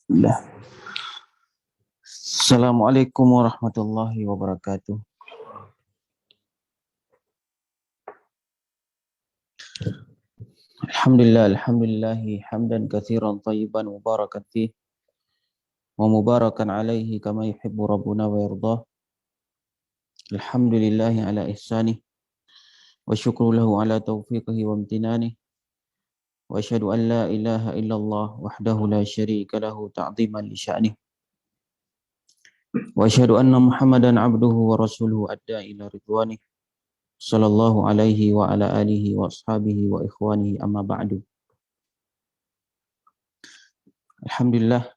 Bismillah. Assalamualaikum warahmatullahi wabarakatuh. Alhamdulillahi hamdan katsiran thayyiban mubarakan fih wa mubarakan alaihi kama yuhibbu rabbuna wa yardah. Alhamdulillahi ala ihsanih wa syukru lahu ala taufiqihi wa amtinanih. Wa asyhadu an la ilaha illallah wahdahu la syarika lahu ta'ziman li sya'nih. Wa asyhadu anna Muhammadan abduhu wa rasuluhu adda ila ridwanih. Sallallahu alaihi wa ala alihi wa ashabihi wa ikhwanihi amma ba'du. Alhamdulillah,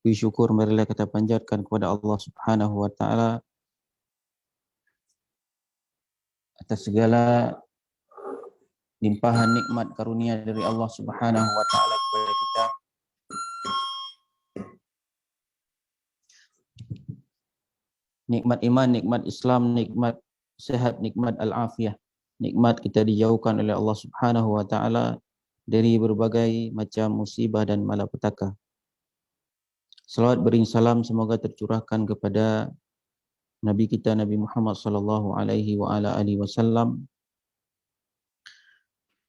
puji syukur marilah kita panjatkan kepada Allah Subhanahu wa taala atas segala limpahan nikmat karunia dari Allah Subhanahu wa taala kepada kita. Nikmat iman, nikmat Islam, nikmat sehat, nikmat al-afiyah. Nikmat kita dijauhkan oleh Allah Subhanahu wa taala dari berbagai macam musibah dan malapetaka. Salawat bering salam semoga tercurahkan kepada Nabi kita Nabi Muhammad sallallahu alaihi wa ala alihi wasallam,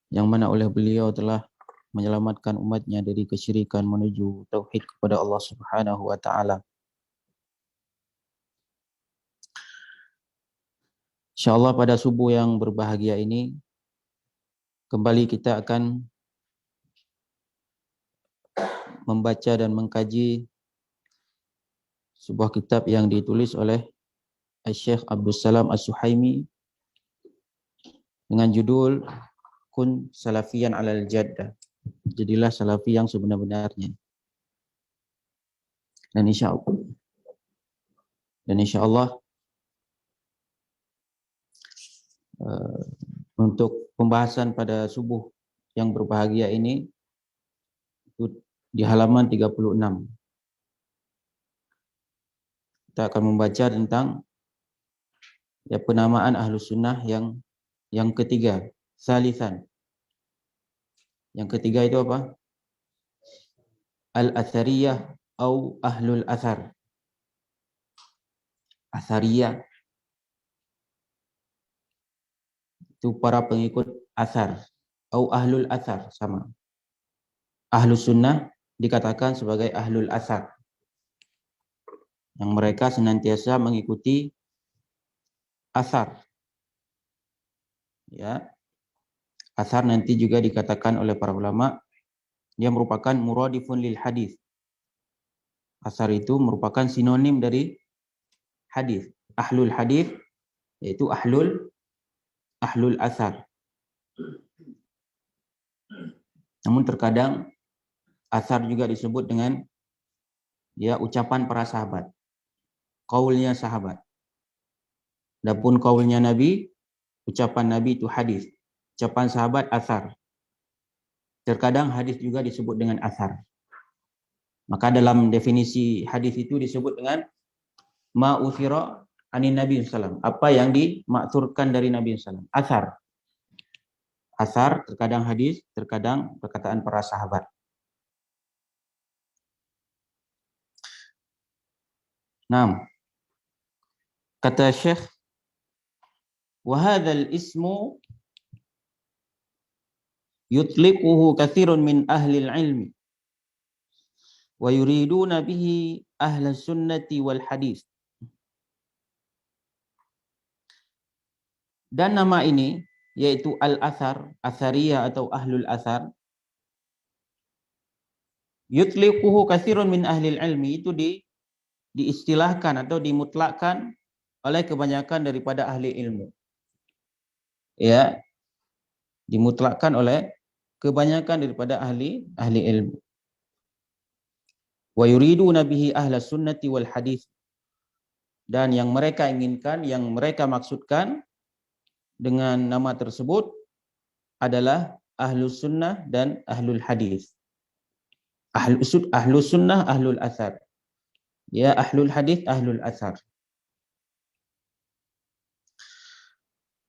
yang mana oleh beliau telah menyelamatkan umatnya dari kesyirikan menuju tauhid kepada Allah Subhanahu wa taala. Insyaallah pada subuh yang berbahagia ini kembali kita akan membaca dan mengkaji sebuah kitab yang ditulis oleh Syekh Abdul Salam As-Suhaimi dengan judul Kun Salafiyan Alal Jaddah. Jadilah salafi yang sebenar-benarnya. Dan insyaallah untuk pembahasan pada subuh yang berbahagia ini itu di halaman 36. Kita akan membaca tentang penamaan Ahlus Sunnah yang ketiga, salisan. Yang ketiga itu apa? Al-Athariyah atau Ahlul Athar. Athariyah itu para pengikut Athar atau Ahlul Athar, sama. Ahlus Sunnah dikatakan sebagai Ahlul Athar, yang mereka senantiasa mengikuti Athar. Ya. Athar nanti juga dikatakan oleh para ulama dia merupakan muradifun lil hadis. Athar itu merupakan sinonim dari hadis. Ahlul hadis yaitu ahlul athar. Namun terkadang athar juga disebut dengan ucapan para sahabat, qaulnya sahabat. Adapun qaulnya Nabi, ucapan Nabi itu hadis, ucapan sahabat athar. Terkadang hadis juga disebut dengan athar. Maka dalam definisi hadis itu disebut dengan ma'uthira anin Nabi sallallahu alaihi wasallam, apa yang dimaksurkan dari Nabi sallallahu alaihi wasallam. Athar. Athar terkadang hadis, terkadang perkataan para sahabat. Nah, kata Syekh, wa hadzal ismu yutliquhu katsirun min ahli ilmi wa yuriduna bihi ahla sunnati wal hadis. Dan nama ini yaitu al-athar, athariyah atau ahlul athar, yutliquhu katsirun min ahli ilmi, itu diistilahkan atau dimutlakkan oleh kebanyakan daripada ahli ilmu. Ya, dimutlakkan oleh kebanyakan daripada ahli ilmu. Wa yuriduna bihi ahla sunnati wal hadis. Dan yang mereka inginkan, yang mereka maksudkan dengan nama tersebut adalah ahlus sunnah dan ahlul hadis. Ahlus sunnah, ahlul athar. Ya, ahlul hadis, ahlul athar.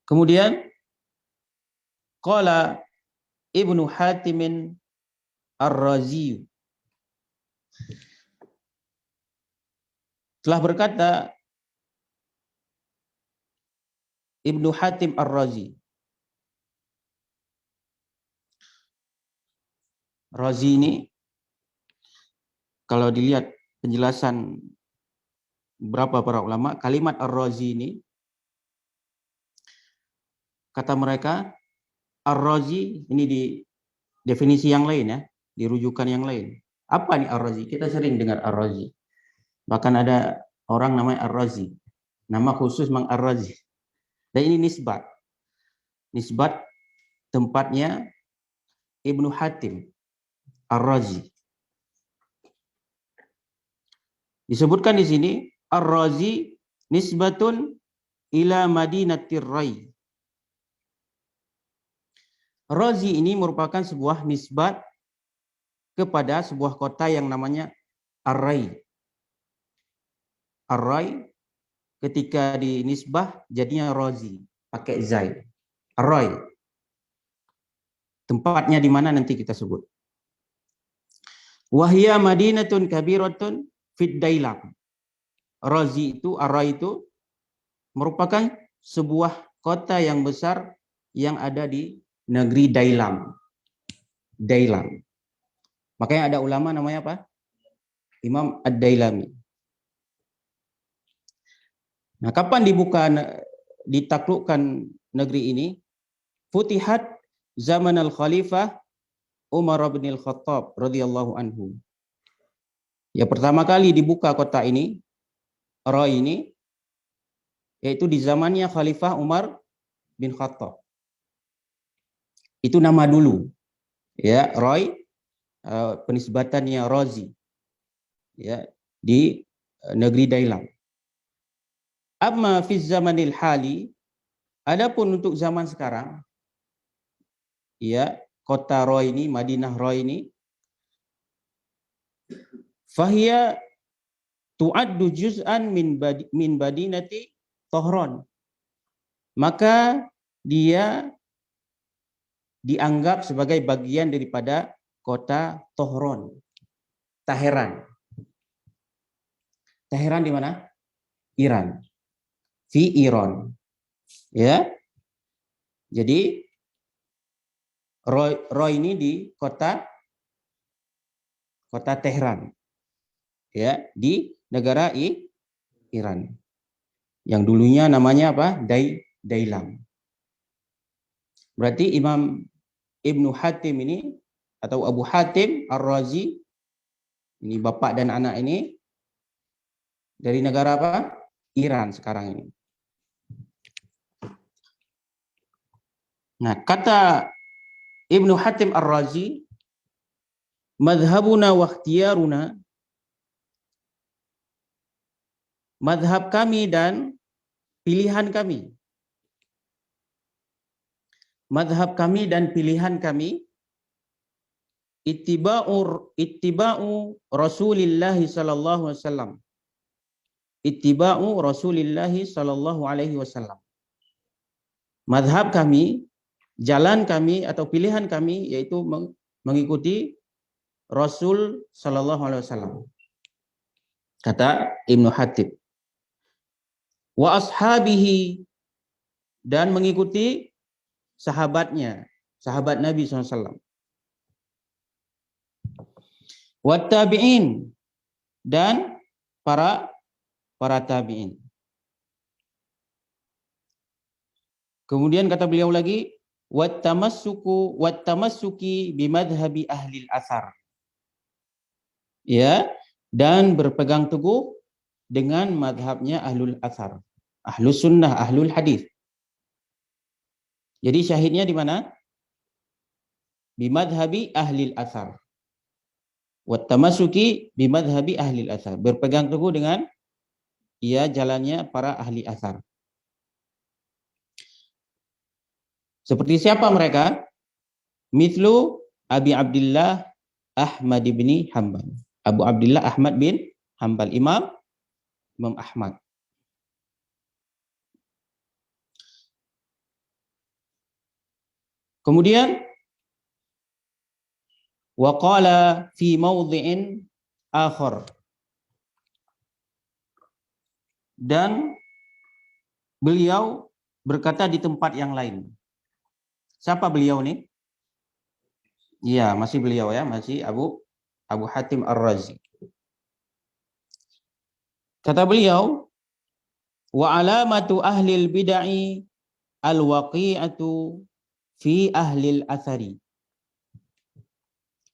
Kemudian qala Ibnu Hatim Ar-Razi Telah berkata Ibnu Hatim Ar-Razi. Razi ini kalau dilihat penjelasan berapa para ulama, kalimat Ar-Razi ini kata mereka Ar-Razi ini di definisi yang lain ya, di rujukan yang lain. Apa nih Ar-Razi? Kita sering dengar Ar-Razi. Bahkan ada orang namanya Ar-Razi. Nama khusus Mang Ar-Razi. Dan ini nisbat. Nisbat tempatnya Ibnu Hatim Ar-Razi. Disebutkan di sini Ar-Razi nisbatun ila Madinatir Rai. Razi ini merupakan sebuah nisbat kepada sebuah kota yang namanya Ar-Rai. Ar-Rai ketika dinisbah jadinya Razi, pakai zai. Ar-Rai. Tempatnya di mana nanti kita sebut. Wahya Madinatun kabiratun fid Dailam. Razi itu, Ar-Rai itu merupakan sebuah kota yang besar yang ada di negeri Dailam. Dailam. Makanya ada ulama namanya apa? Imam Ad-Dailami. Nah, kapan ditaklukkan negeri ini? Futihat zaman al-Khalifah Umar bin al-Khattab radhiyallahu anhu. Ya, pertama kali dibuka kota ini, Rai ini, yaitu di zamannya Khalifah Umar bin Khattab. Itu nama dulu. Ya, Rai penisbatannya Razi. Ya, di negeri Dailam. Amma fi zamanil hali, adapun untuk zaman sekarang, ya, kota Rai ini, Madinah Rai ini, fahiya tu'addu juz'an min badinati Tohron. Maka dia dianggap sebagai bagian daripada kota Tohron. Teheran. Teheran di mana? Iran. Fi Iran. Ya. Jadi Roy ini di kota Tehran. Ya, di negara Iran. Yang dulunya namanya apa? Dailam. Berarti Imam Ibnu Hatim ini atau Abu Hatim Ar-Razi, ini bapak dan anak ini dari negara apa? Iran sekarang ini. Nah, kata Ibnu Hatim Ar-Razi, madhabuna wa ikhtiyaruna, madhab kami dan pilihan kami. Madhab kami dan pilihan kami, ittiba'u Rasulillah sallallahu alaihi wasallam. Ittiba'u Rasulillah sallallahu alaihi wasallam. Madhab kami, jalan kami atau pilihan kami yaitu mengikuti Rasul sallallahu alaihi wasallam. Kata Ibnu Hatim. Wa ashabihi, dan mengikuti sahabatnya, sahabat Nabi SAW. Wa tabi'in, dan para tabi'in. Kemudian kata beliau lagi, wat tamassuki bimadhabi ahli al-athar. Ya, dan berpegang teguh dengan madhabnya ahlul athar, ahlus sunnah, ahlul hadis. Jadi syahidnya di mana? Bimadhabi ahli al-athar. Wat tamassuki bimadhabi ahli al-athar. Berpegang teguh dengan jalannya para ahli athar. Seperti siapa mereka? Mithlu Abi Abdullah Ahmad bin Hanbal. Abu Abdullah Ahmad bin Hanbal, Imam Ahmad. Kemudian waqala fi mawdhi'in akhar. Dan beliau berkata di tempat yang lain. Siapa beliau nih? Iya, masih beliau ya, masih Abu Hatim Ar-Razi. Kata beliau, wa alamatu ahlil bid'ah al-waqi'atu fi ahlil athari.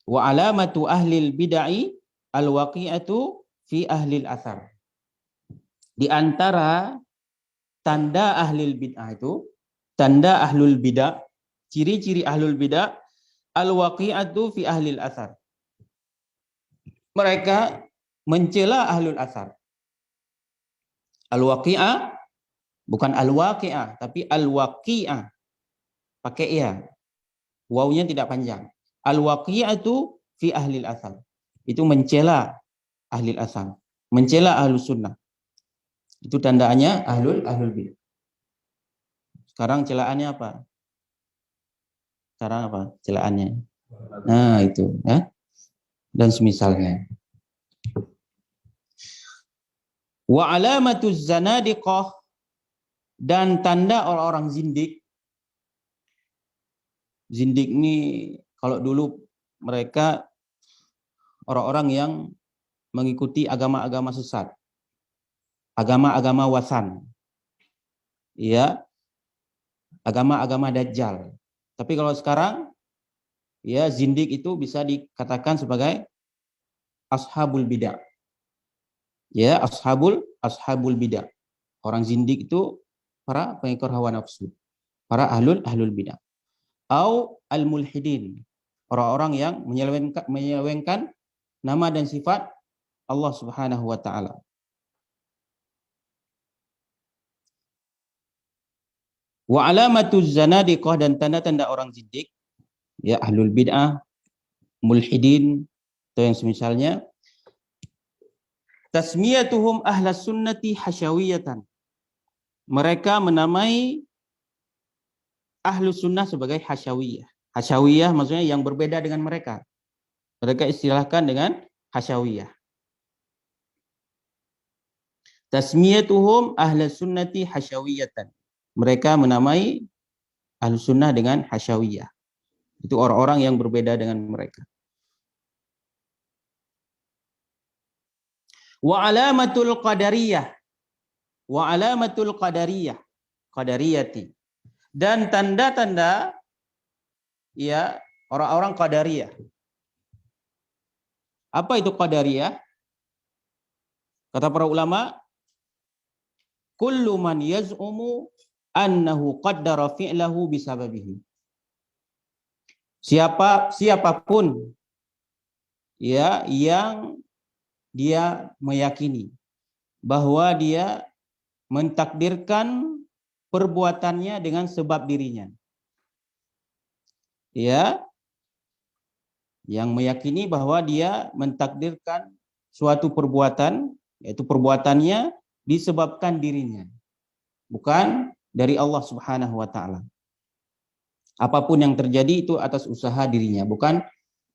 Wa alamatu ahlil bid'ah al-waqi'atu fi ahlil athar. Di antara tanda ahlul bid'ah itu, tanda ahlul bid'ah, ciri-ciri ahlul bid'ah, al-waqi'atu fi ahlil athar. Mereka mencela ahlul athar. Al-waqi'ah bukan al-waqi'ah, tapi al-waqi'ah. Pakai ya. Wawunya tidak panjang. Al-waqi'atu fi ahlil athar. Itu mencela ahlil athar. Mencela ahlus sunnah. Itu tandanya ahlul bid'ah. Sekarang celaannya apa? Sekarang apa celaannya? Nah, itu ya. Dan semisalnya. Wa alamatuz zanadiqah, dan tanda orang-orang zindik. Zindik ini kalau dulu mereka orang-orang yang mengikuti agama-agama sesat. Agama-agama wasan. Ya. Agama-agama dajjal. Tapi kalau sekarang ya zindik itu bisa dikatakan sebagai ashabul bidah. Ya, ashabul bidah. Orang zindik itu para pengikut hawa nafsu, para ahlul bidah. Au al-mulhidin, orang-orang yang menyelewengkan nama dan sifat Allah Subhanahu wa taala. Wa alamatuz zanadiqah, dan tanda-tanda orang zindik, ya ahlul bid'ah, mulhidin, atau yang semisalnya, tasmiyatuhum ahlas sunnati hasyawiyatan. Mereka menamai ahlus sunnah sebagai hasyawiyah. Hasyawiyah maksudnya yang berbeda dengan mereka. Mereka istilahkan dengan hasyawiyah. Tasmiyatuhum ahlas sunnati hasyawiyatan. Mereka menamai ahlus sunnah dengan hasyawiyah. Itu orang-orang yang berbeda dengan mereka. Wa alamatul qadariyah. Wa alamatul qadariyah. Qadariyati. Dan tanda-tanda ya orang-orang qadariyah. Apa itu qadariyah? Kata para ulama, kullu man yaz'umu annahu qaddara fi'lahu bisababihi. Siapapun ya yang dia meyakini bahwa dia mentakdirkan perbuatannya dengan sebab dirinya. Ya, yang meyakini bahwa dia mentakdirkan suatu perbuatan, yaitu perbuatannya disebabkan dirinya, bukan dari Allah Subhanahu wa taala. Apapun yang terjadi itu atas usaha dirinya, bukan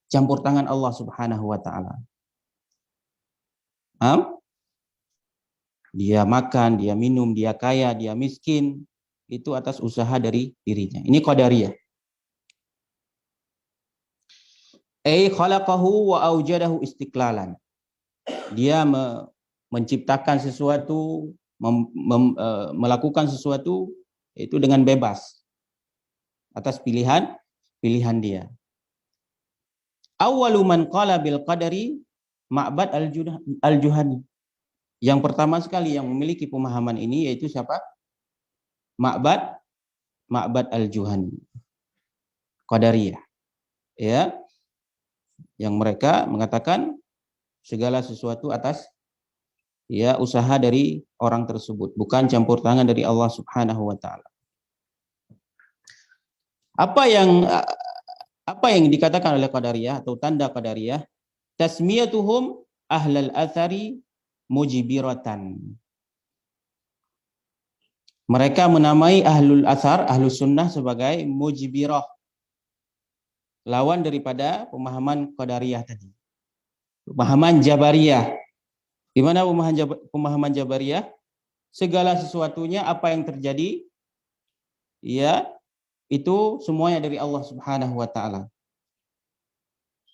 campur tangan Allah Subhanahu wa taala. Dia makan, dia minum, dia kaya, dia miskin, itu atas usaha dari dirinya. Ini qadariyah. Khalaqahu wa aujadahu istiqlalan. Dia menciptakan sesuatu, melakukan sesuatu itu dengan bebas atas pilihan dia. Awwalu man qala bil qadari Ma'bad al-Juhani. Yang pertama sekali yang memiliki pemahaman ini yaitu siapa? Ma'bad al-Juhani. Qadariyah. Ya. Yang mereka mengatakan segala sesuatu atas ya usaha dari orang tersebut, bukan campur tangan dari Allah Subhanahu wa taala. Apa yang dikatakan oleh Qadariyah atau tanda Qadariyah? Tasmiyatuhum ahlal athari mujibiratan. Mereka menamai ahlul athar, ahlus sunnah sebagai mujibirah. Lawan daripada pemahaman Qadariyah tadi. Pemahaman Jabariyah. Di mana pemahaman Jabariyah? Segala sesuatunya apa yang terjadi, ya, itu semuanya dari Allah Subhanahu wa taala.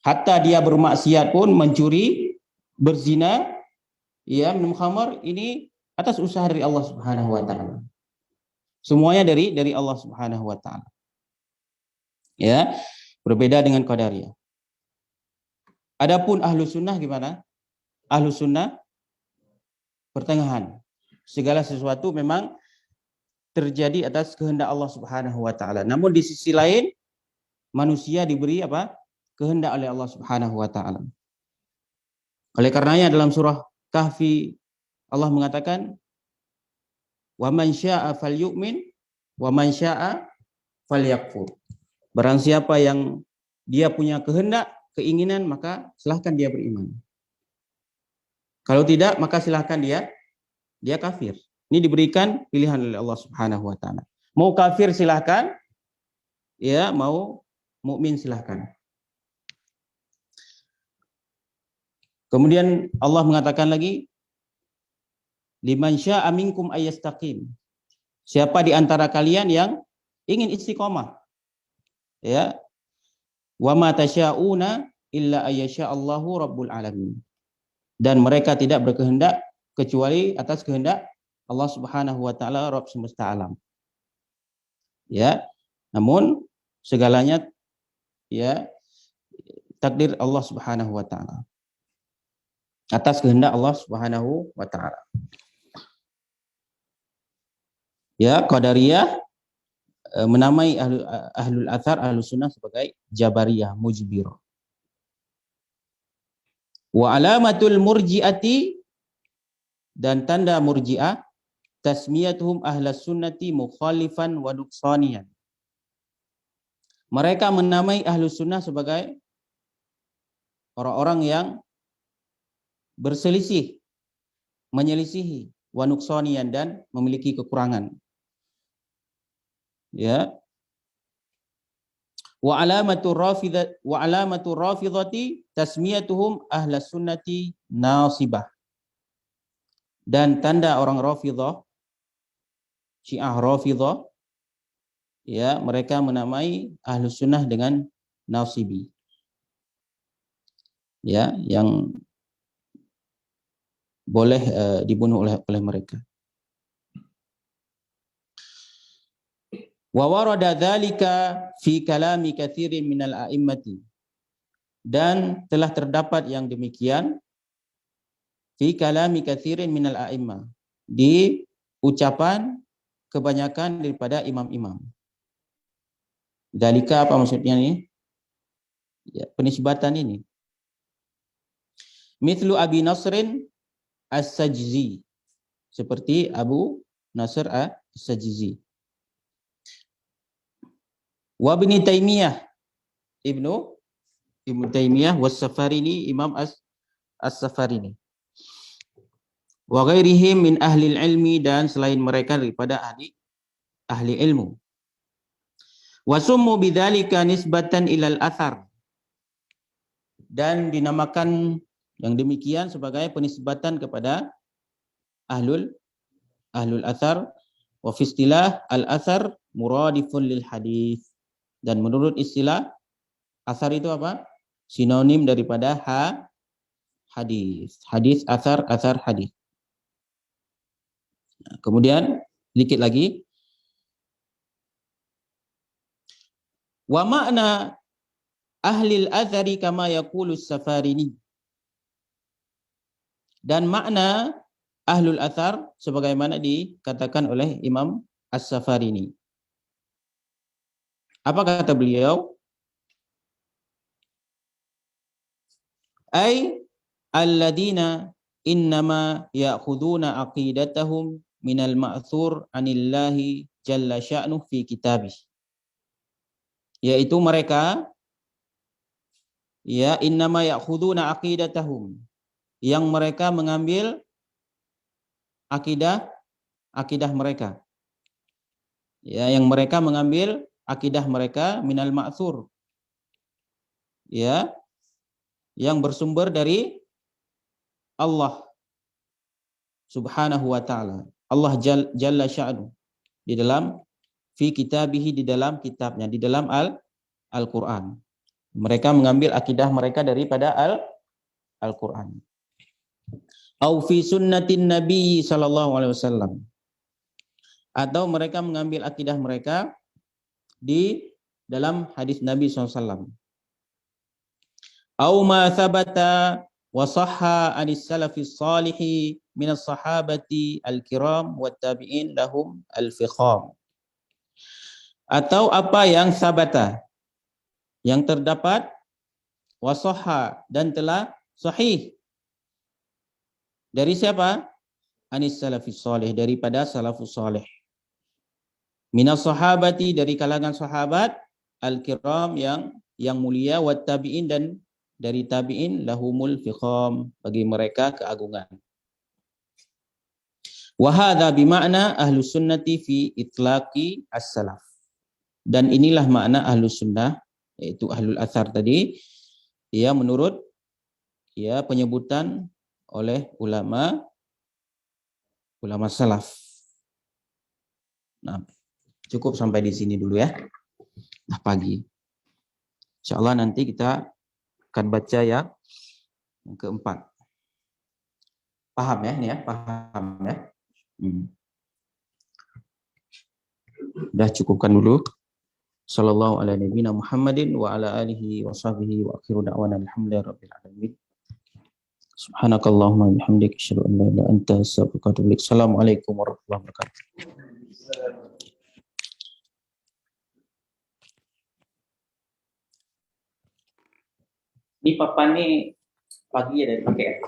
Hatta dia bermaksiat pun, mencuri, berzina, ya, minum khamar, ini atas usaha dari Allah Subhanahu wa taala. Semuanya dari Allah Subhanahu wa taala. Ya, berbeda dengan Qadariyah. Adapun ahlu sunnah gimana? Ahlu sunnah pertengahan. Segala sesuatu memang terjadi atas kehendak Allah Subhanahu wa taala. Namun di sisi lain manusia diberi apa? Kehendak oleh Allah Subhanahu wa taala. Oleh karenanya dalam surah Kahfi Allah mengatakan, "Wa man syaa'a falyu'min wa man syaa'a falyakfur." Barang siapa yang dia punya kehendak, keinginan, maka silahkan dia beriman. Kalau tidak, maka silahkan dia kafir. Ini diberikan pilihan oleh Allah Subhanahu wa taala. Mau kafir silahkan, ya, mau mukmin silahkan. Kemudian Allah mengatakan lagi, liman syaa'a minkum ayyastaqim. Siapa di antara kalian yang ingin istiqomah, ya, wa ma tasya'una illa ayyasha Allahu rabbul alamin. Dan mereka tidak berkehendak kecuali atas kehendak Allah Subhanahu wa taala, Rabb semesta alam. Ya, namun segalanya, ya, takdir Allah Subhanahu wa taala. Atas kehendak Allah Subhanahu wa taala. Ya, Qadariyah menamai ahlul athar, ahlus sunnah sebagai Jabariyah, Mujbirah. Wa alamatul murji'ati, dan tanda murji'ah, tasmiyatuhum ahlas sunnati mukhalifan wa nuqsaniyan. Mereka menamai ahlus sunnah sebagai orang-orang yang berselisih, menyelisihi, wa nuqsaniyan, dan memiliki kekurangan. Ya. Wa alamatu rafidhati tasmiyatuhum ahlas sunnati nasibah. Dan tanda orang Rafidhah, Syiah Rafidhah, ya, mereka menamai ahlus sunnah dengan nasibi. Ya, yang boleh dibunuh oleh mereka. Wa warada dzalika fi kalami katsirin minal a'immati, dan telah terdapat yang demikian fi kalami katsirin minal a'immah, di ucapan kebanyakan daripada imam-imam. Dzalika apa maksudnya ini? Ya, penisbatan ini. Mithlu Abi Nasrin As-Sajzi, seperti Abu Nasr As-Sajzi. Wa Ibnu Taimiyah, Ibnu Taimiyah, was Safarini, Imam As-Safarini. Wa ghairihim min ahli ilmi, dan selain mereka daripada ahli ilmu. Wa summu bidzalika nisbatan ilal athar, dan dinamakan yang demikian sebagai penisbatan kepada ahlul athar. Wa fi istilah al athar muradifun lil hadis, dan menurut istilah athar itu apa? Sinonim daripada hadis. Hadis, athar hadis. Nah, kemudian sedikit lagi. Wa makna ahlil athari kama yaqulu Safarini, dan makna ahlul athar sebagaimana dikatakan oleh Imam As-Safarini. Apa kata beliau? Ay alladina innama ya'khuduna aqidatahum minal ma'thur anillahi jalla sya'nuh fi kitabih. Yaitu mereka, ya, innama ya'khuduna aqidatahum, yang mereka mengambil akidah mereka. Ya, yang mereka mengambil akidah mereka minal ma'thur. Ya, yang bersumber dari Allah Subhanahu wa taala. Allah Jalla Sya'nu di dalam fi kitabihi, di dalam kitabnya, di dalam Al-Qur'an. Mereka mengambil akidah mereka daripada Al-Qur'an. Au fi sunnatin Nabi sallallahu alaihi wasallam. Atau mereka mengambil akidah mereka di dalam hadis Nabi SAW. Au ma thabata wa sahha anis salafis salihi minas sahabati al-kiram wa tabi'in lahum al-fikham. Atau apa yang sabata, yang terdapat, wa sahha, dan telah sahih. Dari siapa? Anis salafis salih, daripada salafus salih. Minas sahabati, dari kalangan sahabat, al-kiram, yang mulia, wa tabi'in, dan dari tabi'in, lahumul fikham, bagi mereka keagungan. Wa hadza bima'na ahlus sunnati fi itlaqi as-salaf. Dan inilah makna ahlus sunnah, yaitu ahlul athar tadi, ya, menurut ya penyebutan oleh ulama salaf. Nah, cukup sampai di sini dulu ya. Nah, pagi. Insyaallah nanti kita akan baca yang keempat. Paham ya ini ya? Paham ya? Udah cukupkan dulu. Sallallahu ala nabiyina Muhammadin wa ala alihi wa sahbihi wa akhiru da'wana alhamdulillahi rabbil alamin. Subhanakallahumma bihamdika asyhadu an la ilaha illa anta astaghfiruka wa atubu ilaik. Assalamualaikum warahmatullahi wabarakatuh. Ini papan nih pagi ya, dari pakai